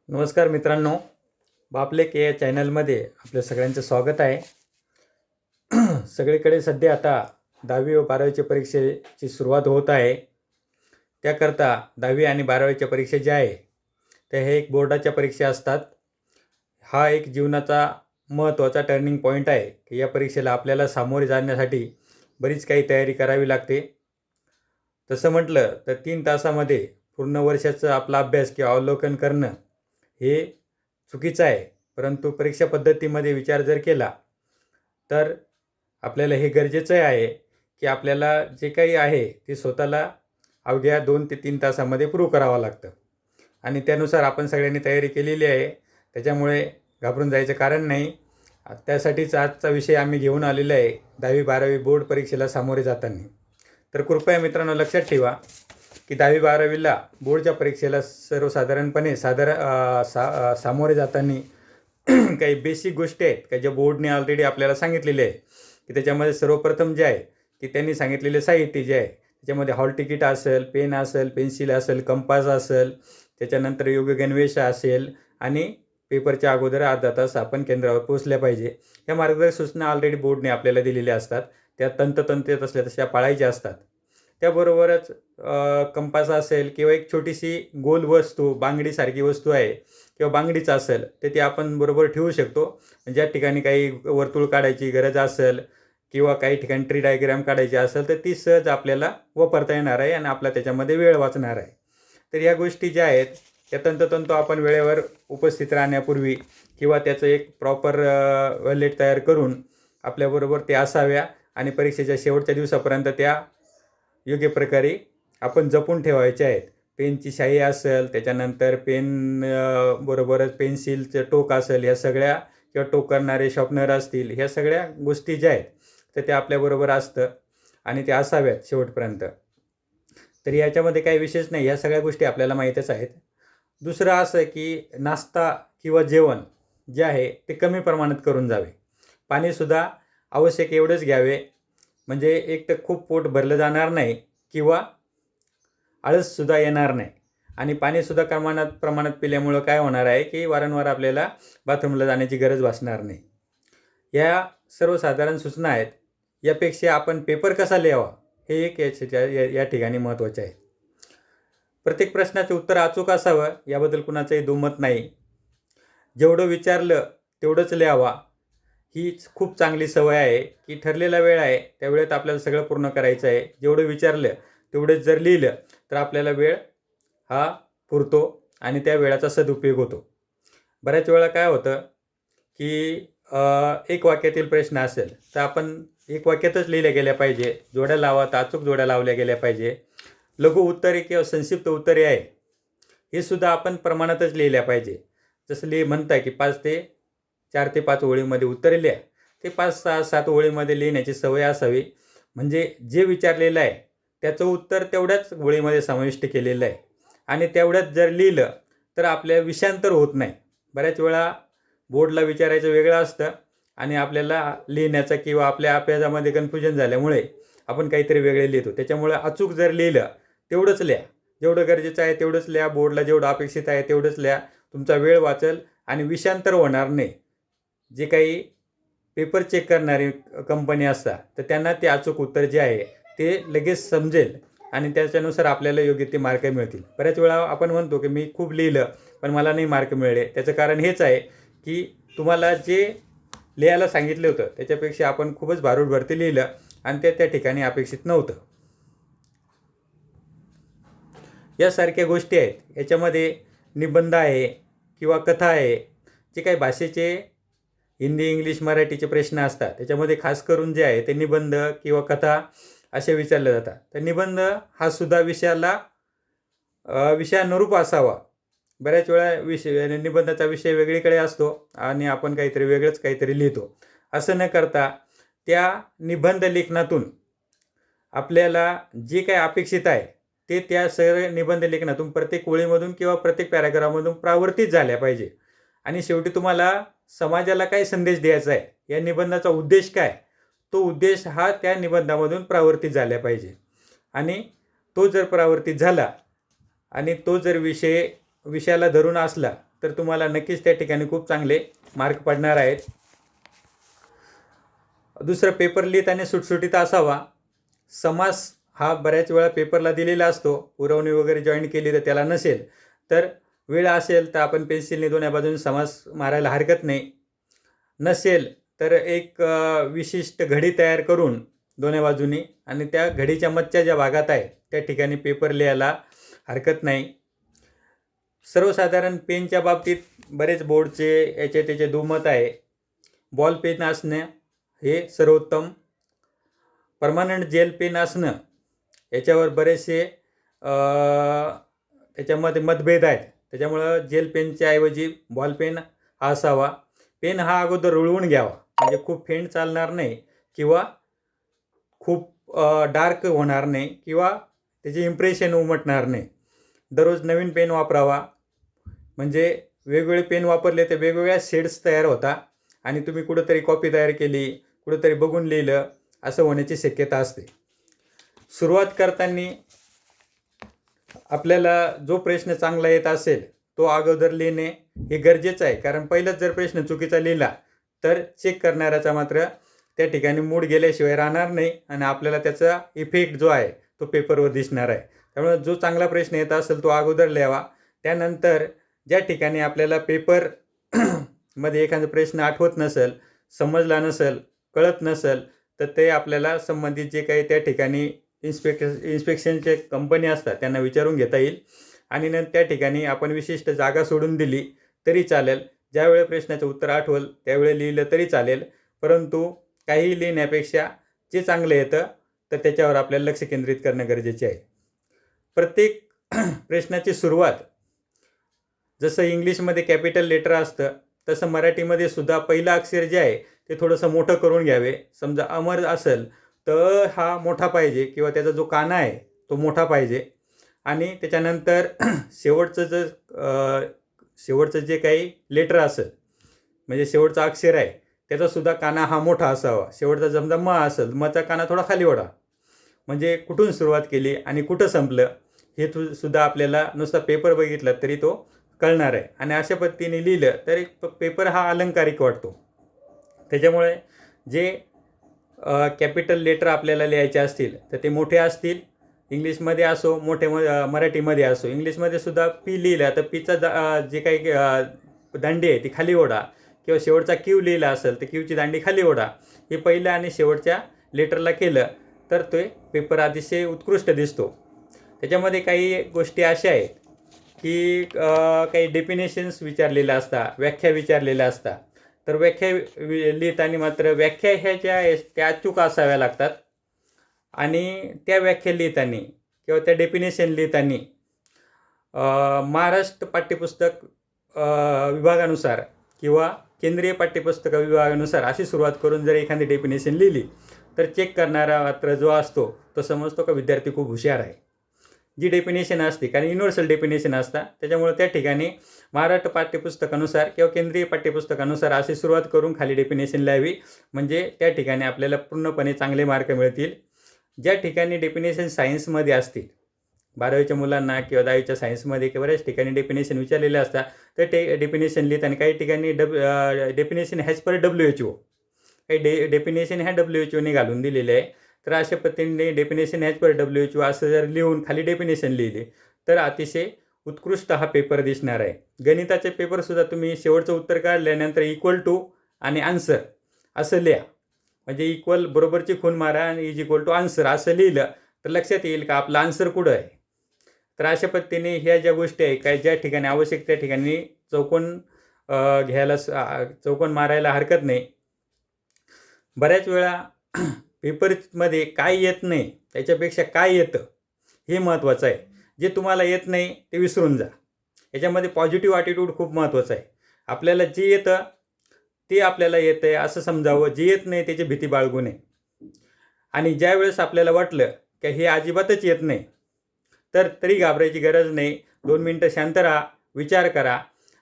नमस्कार मित्रांनो, बापलेक या चॅनलमध्ये आपल्या सगळ्यांचं स्वागत आहे. सगळीकडे सध्या आता 10वी व 12वीच्या परीक्षेची सुरुवात होत आहे. त्याकरता 10वी आणि 12वीच्या परीक्षा ज्या आहे त्या हे एक बोर्डाच्या परीक्षा असतात. हा एक जीवनाचा महत्त्वाचा टर्निंग पॉईंट आहे की या परीक्षेला आपल्याला सामोरे जाण्यासाठी बरीच काही तयारी करावी लागते. तसं म्हटलं तर 3 तासामध्ये पूर्ण वर्षाचा आपला अभ्यास किंवा अवलोकन करणं हे चुकीचं आहे. परंतु परीक्षा पद्धतीमध्ये विचार जर केला तर आपल्याला हे गरजेचं आहे की आपल्याला जे काही आहे ते स्वतःला अवघ्या 2 ते 3 तासामध्ये प्रूव्ह करावं लागतं आणि त्यानुसार आपण सगळ्यांनी तयारी केलेली आहे. त्याच्यामुळे घाबरून जायचं कारण नाही. त्यासाठीच आजचा विषय आम्ही घेऊन आलेलो आहे, 10वी-12वी बोर्ड परीक्षेला सामोरे जाताना. तर कृपया मित्रांनो लक्षात ठेवा की 10वी-12वीला बोर्डच्या परीक्षेला सर्वसाधारणपणे सामोरे जाताना काही बेसिक गोष्टी आहेत का ज्या बोर्डने ऑलरेडी आपल्याला सांगितलेले आहे की त्याच्यामध्ये सर्वप्रथम जे आहे की त्यांनी सांगितलेले साहित्य जे आहे त्याच्यामध्ये हॉल तिकीट असेल, पेन असेल, पेन्सिल असेल, कंपास असेल, त्याच्यानंतर योग्य गणवेश असेल आणि पेपरच्या अगोदर अर्धा तास आपण केंद्रावर पोहोचल्या पाहिजे. या मार्गदर्शक सूचना ऑलरेडी बोर्डने आपल्याला दिलेल्या असतात. त्या तंतोतंत असल्या तशा पाळायच्या असतात. त्याबरोबरच कंपास असेल किंवा एक छोटीशी गोल वस्तू, बांगडीसारखी वस्तू आहे किंवा बांगडीच असेल तर ती आपण बरोबर ठेवू शकतो. ज्या ठिकाणी काही वर्तुळ काढायची गरज असेल किंवा काही ठिकाणी ट्री डायग्राम काढायची असेल तर ती सहज आपल्याला वापरता येणार आहे आणि आपला त्याच्यामध्ये वेळ वाचणार आहे. तर या गोष्टी ज्या आहेत त्या तंतोतंत आपण वेळेवर उपस्थित राहण्यापूर्वी किंवा त्याचं एक प्रॉपर वॉलेट तयार करून आपल्याबरोबर ते असाव्या आणि परीक्षेच्या शेवटच्या दिवसापर्यंत त्या योग्य प्रकारे आपण जपून ठेवायचे आहेत. पेनची शाई असेल, त्याच्यानंतर पेन बरोबरच पेन्सिलचं टोक असेल, ह्या सगळ्या किंवा टोक करणारे शॉर्पनर असतील, ह्या सगळ्या गोष्टी ज्या आहेत तर त्या आपल्याबरोबर असतं आणि त्या असाव्यात शेवटपर्यंत. तर याच्यामध्ये काही विशेष नाही, ह्या सगळ्या गोष्टी आपल्याला माहीतच आहेत. दुसरं असं की नाश्ता किंवा जेवण जे आहे ते कमी प्रमाणात करून जावे. पाणीसुद्धा आवश्यक एवढंच घ्यावे, म्हणजे एक तर खूप पोट भरलं जाणार नाही किंवा आळससुद्धा येणार नाही. आणि पाणीसुद्धा प्रमाणात पिल्यामुळं काय होणार आहे की वारंवार आपल्याला बाथरूमला जाण्याची गरज भासणार नाही. या सर्वसाधारण सूचना आहेत. यापेक्षा आपण पेपर कसा लिहावा हे एक या ठिकाणी महत्त्वाचे आहे. प्रत्येक प्रश्नाचे उत्तर अचूक असावं याबद्दल कुणाचंही दुमत नाही. जेवढं विचारलं तेवढंच लिहावा हीच खूप चांगली सवय आहे की ठरलेला वेळ आहे त्या वेळेत आपल्याला सगळं पूर्ण करायचं आहे. जेवढं विचारलं तेवढंच जर लिहिलं तर आपल्याला वेळ हा पुरतो आणि त्या वेळाचा सदुपयोग होतो. बऱ्याच वेळा काय होतं की एक वाक्यातील प्रश्न असेल तर आपण एक वाक्यातच लिहिल्या गेल्या पाहिजे. जोड्या लावा तर अचूक जोड्या लावल्या गेल्या पाहिजे. लघु उत्तरे किंवा संक्षिप्त उत्तरे आहे हे सुद्धा आपण प्रमाणातच लिहिल्या पाहिजे. जसं म्हणताय की 4 ते 5 ओळीमध्ये उत्तरे लिहा, ते 5, 6, 7 ओळीमध्ये लिहिण्याची सवय असावी. म्हणजे जे विचारलेलं आहे त्याचं उत्तर तेवढ्याच ओळीमध्ये समाविष्ट केलेलं आहे आणि तेवढ्याच जर लिहिलं तर आपल्या विषयांतर होत नाही. बऱ्याच वेळा बोर्डला विचारायचं वेगळं असतं आणि आपल्याला लिहिण्याचा किंवा आपल्या अभ्यासामध्ये कन्फ्युजन झाल्यामुळे आपण काहीतरी वेगळे लिहितो. त्याच्यामुळे अचूक जर लिहिलं तेवढंच लिहा, जेवढं गरजेचं आहे तेवढंच लिहा, बोर्डला जेवढं अपेक्षित आहे तेवढंच लिहा. तुमचा वेळ वाचेल आणि विषयांतर होणार नाही. जे काही पेपर चेक करणारी कंपनी असतात तर त्यांना ते अचूक उत्तर जे आहे ते लगेच समजेल आणि त्याच्यानुसार आपल्याला योग्य ते मार्क मिळतील. बऱ्याच वेळा आपण म्हणतो की मी खूप लिहिलं पण मला नाही मार्क मिळाले. त्याचं कारण हेच आहे की तुम्हाला जे लिहायला सांगितलं होतं त्याच्यापेक्षा आपण खूपच भारूड भरती लिहिलं आणि त्या ठिकाणी अपेक्षित नव्हतं. यासारख्या गोष्टी आहेत. याच्यामध्ये निबंध आहे किंवा कथा आहे, जे काही भाषेचे हिंदी, इंग्लिश, मराठीचे प्रश्न असतात त्याच्यामध्ये खास करून जे आहे ते निबंध किंवा कथा असे विचारले जातात. तर निबंध हा सुद्धा विषयानुरूप असावा. बऱ्याच वेळा निबंधाचा विषय वेगळीकडे असतो आणि आपण वेगळंच काहीतरी लिहितो. असं न करता त्या निबंध लेखनातून आपल्याला जे काही अपेक्षित आहे ते त्या सगळ्या निबंध लेखनातून प्रत्येक ओळीमधून किंवा प्रत्येक पॅराग्राफमधून प्रावर्तित झाल्या पाहिजे. आणि शेवटी तुम्हाला समाजाला काय संदेश द्यायचा आहे, या निबंधाचा उद्देश काय, तो उद्देश हा त्या निबंधामधून प्रावर्तित झाला पाहिजे. आणि तो जर प्रावर्तित झाला आणि तो जर विषयाला धरून असला तर तुम्हाला नक्कीच त्या ठिकाणी खूप चांगले मार्क पडणार आहेत. दुसरं, पेपर लिहिताना सुटसुटीत असावा. समास हा बऱ्याच वेळा पेपरला दिलेला असतो, पुरवणी वगैरे जॉईन केली तर त्याला नसेल, तर वेळ असेल तर आपण पेन्सिलने दोन्ही बाजूने समास मारायला हरकत नाही. नसेल तर एक विशिष्ट घडी तयार करून दोन्ही बाजूनी आणि त्या घडीच्या मधच्या ज्या भागात आहे त्या ठिकाणी पेपर लिहायला हरकत नाही. सर्वसाधारण पेनच्या बाबतीत बरेच बोर्डचे याचे त्याचे दुमत आहे. बॉल पेन असणे हे सर्वोत्तम. परमनंट जेल पेन असणं याच्यावर बरेचसे त्याच्यामध्ये मतभेद आहेत. त्याच्यामुळं जेल पेनच्या ऐवजी बॉल पेन हा असावा. पेन हा अगोदर रुळवून घ्यावा, म्हणजे खूप फेंट चालणार नाही किंवा खूप डार्क होणार नाही किंवा त्याचे इम्प्रेशन उमटणार नाही. दररोज नवीन पेन वापरावा, म्हणजे वेगवेगळे पेन वापरले तर वेगवेगळ्या शेड्स तयार होता आणि तुम्ही कुठंतरी कॉपी तयार केली, कुठंतरी बघून लिहिलं, असं होण्याची शक्यता असते. सुरुवात करताना आपल्याला जो प्रश्न चांगला येत असेल तो अगोदर लिहिणे हे गरजेचं आहे. कारण पहिलाच जर प्रश्न चुकीचा लिहिला तर चेक करणाऱ्याचा मात्र त्या ठिकाणी मूड गेल्याशिवाय राहणार नाही आणि आपल्याला त्याचा इफेक्ट जो आहे तो पेपरवर दिसणार आहे. त्यामुळे जो चांगला प्रश्न येत असेल तो अगोदर लिहावा. त्यानंतर ज्या ठिकाणी आपल्याला पेपर मध्ये एखादा प्रश्न आठवत नसेल, समजला नसेल, कळत नसेल, तर ते आपल्याला संबंधित जे काही त्या ठिकाणी इन्स्पेक्शनचे कंपनी असतात त्यांना विचारून घेता येईल आणि नंतर त्या ठिकाणी आपण विशिष्ट जागा सोडून दिली तरी चालेल. ज्यावेळी प्रश्नाचं उत्तर आठवल त्यावेळी लिहिलं तरी चालेल, परंतु काही लिहिण्यापेक्षा जे चांगलं येतं तर त्याच्यावर आपल्याला लक्ष केंद्रित करणं गरजेचे आहे. प्रत्येक प्रश्नाची सुरुवात जसं इंग्लिशमध्ये कॅपिटल लेटर असतं तसं मराठीमध्ये सुद्धा पहिलं अक्षर जे आहे ते थोडंसं मोठं करून घ्यावे. समजा अमर असेल तर हा मोठा पाहिजे किंवा त्याचा जो काना आहे तो मोठा पाहिजे आणि त्याच्यानंतर शेवटचं जे काही लेटर असेल म्हणजे शेवटचा अक्षर आहे त्याचासुद्धा काना हा मोठा असावा. शेवटचा समजा म असेल, मचा काना थोडा खाली ओढा, म्हणजे कुठून सुरुवात केली आणि कुठं संपलं हे सुद्धा आपल्याला नुसता पेपर बघितला तरी तो कळणार आहे. आणि अशा पद्धतीने लिहिलं तर एक पेपर हा अलंकारिक वाटतो. त्याच्यामुळे जे कॅपिटल लेटर आपल्याला लिहायचे असतील तर ते मोठे असतील, इंग्लिशमध्ये असो मोठे मराठीमध्ये असो. इंग्लिशमध्ये सुद्धा पी लिहिला तर पीचा जे काही दांडी आहे ती खाली ओढा किंवा शेवटचा क्यू लिहिला असेल तर क्यूची दांडी खाली ओढा. हे पहिलं आणि शेवटच्या लेटरला केलं तर ते पेपर अतिशय उत्कृष्ट दिसतो. त्याच्यामध्ये काही गोष्टी अशा आहेत की काही डेफिनेशन्स विचारलेल्या असतात, व्याख्या विचारलेल्या असतात. तर व्याख्या लिहिताना मात्र व्याख्या ह्याच्या त्या अचूक असाव्या लागतात आणि त्या व्याख्या लिहिताना किंवा त्या डेफिनेशन लिहिताना महाराष्ट्र पाठ्यपुस्तक विभागानुसार किंवा केंद्रीय पाठ्यपुस्तक विभागानुसार अशी सुरुवात करून जर एखादी डेफिनेशन लिहिली तर चेक करणारा मात्र जो असतो तो समजतो का विद्यार्थी खूप हुशार आहे. जी डेफिनेशन असते, कारण युनिव्हर्सल डेफिनेशन असतात, त्याच्यामुळे त्या ठिकाणी महाराष्ट्र पाठ्यपुस्तकानुसार किंवा केंद्रीय पाठ्यपुस्तकानुसार अशी सुरुवात करून खाली डेफिनेशन लिहावी, म्हणजे त्या ठिकाणी आपल्याला पूर्णपणे चांगले मार्क मिळतील. ज्या ठिकाणी डेफिनेशन सायन्समध्ये असतील, 12वीच्या मुलांना किंवा 10वीच्या सायन्समध्ये किंवा बऱ्याच ठिकाणी डेफिनेशन विचारलेले असतात, तर ते डेफिनेशन लिहिताना काही ठिकाणी डेफिनेशन हॅज पर WHO, काही डेफिनेशन ह्या WHOने घालून दिलेले आहे. तर अशा पद्धतीने डेफिनेशन हॅज पर WHO असं जर लिहून खाली डेफिनेशन लिहिली तर अतिशय उत्कृष्ट हा पेपर दिसणार आहे. गणिताचे पेपरसुद्धा तुम्ही शेवटचं उत्तर काढल्यानंतर इक्वल टू आणि आन्सर असं लिहा, म्हणजे इक्वल बरोबरची खूण मारा आणि इज इक्वल टू आन्सर असं लिहिलं तर लक्षात येईल का आपलं आन्सर कुठं आहे. तर अशा पद्धतीने ह्या ज्या गोष्टी आहे काय ज्या ठिकाणी आवश्यक त्या ठिकाणी चौकोन चौकोन मारायला हरकत नाही. बऱ्याच वेळा पेपरमध्ये काय येत नाही त्याच्यापेक्षा काय येतं हे महत्त्वाचं आहे. जे तुम्हाला येत नाही ते विसरून जा. याच्यामध्ये पॉझिटिव्ह ॲटिट्यूड खूप महत्त्वाचं आहे. आपल्याला जे येतं ते आपल्याला येतं आहे असं समजावं, जे येत नाही त्याची भीती बाळगू नये. आणि ज्यावेळेस आपल्याला वाटलं की हे अजिबातच येत नाही तर तरी घाबरायची गरज नाही. 2 मिनटं शांत राहा, विचार करा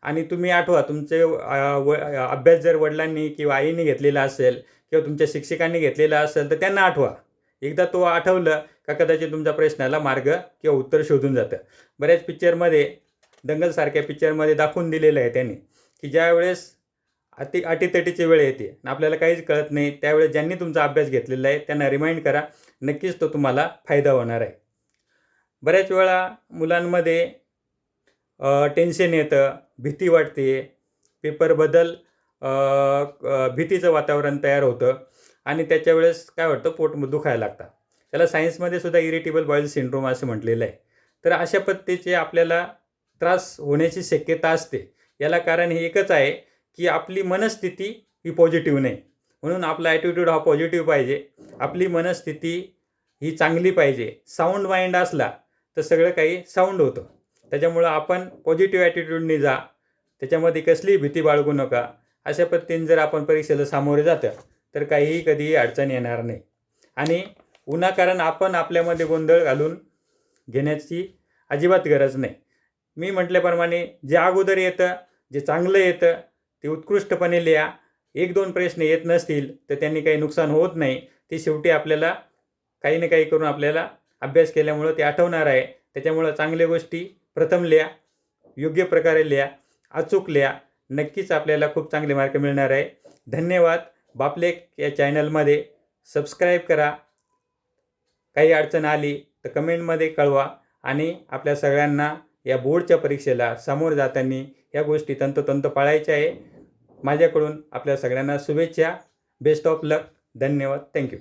आणि तुम्ही आठवा तुमचे अभ्यास जर वडिलांनी किंवा आईने घेतलेला असेल किंवा तुमच्या शिक्षकांनी घेतलेला असेल तर त्यांना आठवा. एकदा तो आठवलं का कदाचित तुमच्या प्रश्नाला मार्ग किंवा उत्तर शोधून जातं. बऱ्याच पिक्चरमध्ये दंगलसारख्या पिक्चरमध्ये दाखवून दिलेलं आहे त्यांनी, की ज्यावेळेस अटीतटीची वेळ येते आणि आपल्याला काहीच कळत नाही, त्यावेळेस ज्यांनी तुमचा अभ्यास घेतलेला आहे त्यांना रिमाइंड करा, नक्कीच तो तुम्हाला फायदा होणार आहे. बऱ्याच वेळा मुलांमध्ये टेन्शन येतं, भीती वाटते, पेपरबद्दल भीतीचं वातावरण तयार होतं आणि त्याच्या वेळेस काय वाटतं, पोट दुखायला लागतं. त्याला सायन्समध्ये सुद्धा इरिटेबल बाउल सिंड्रोम असं म्हटलेलं आहे. तर अशा पद्धतीचे आपल्याला त्रास होण्याची शक्यता असते. याला कारण हे एकच आहे, की आपली मनस्थिती ही पॉझिटिव्ह नाही. म्हणून आपला ॲटिट्यूड हा पॉझिटिव्ह पाहिजे. आपली मनस्थिती ही चांगली पाहिजे. साऊंड माइंड असला तर सगळं काही साऊंड होतं. त्याच्यामुळं आपण पॉझिटिव्ह ॲटिट्यूडने जा. त्याच्यामध्ये कसलीही भीती बाळगू नका. अशा पद्धतीने जर आपण परीक्षेला सामोरे जातं तर काहीही कधीही अडचण येणार नाही. आणि विनाकारण आपण आपल्यामध्ये गोंधळ घालून घेण्याची अजिबात गरज नाही. मी म्हटल्याप्रमाणे जे अगोदर येतं, जे चांगलं येतं ते उत्कृष्टपणे लिहा. 1-2 प्रश्न येत नसतील तर त्यांनी काही नुकसान होत नाही. ते शेवटी आपल्याला काही ना काही करून आपल्याला अभ्यास केल्यामुळं ते आठवणार आहे. त्याच्यामुळं चांगल्या गोष्टी प्रथम लिहा, योग्य प्रकारे लिहा, अचूक लिहा. नक्कीच आपल्याला खूप चांगले मार्क मिळणार आहे. धन्यवाद. बापलेक या चॅनलमध्ये सबस्क्राईब करा. काही अडचण आली तर कमेंटमध्ये कळवा आणि आपल्या सगळ्यांना या बोर्डच्या परीक्षेला सामोरं जाताना या गोष्टी तंतोतंत पाळायच्या आहे. माझ्याकडून आपल्या सगळ्यांना शुभेच्छा. बेस्ट ऑफ लक. धन्यवाद. थँक्यू.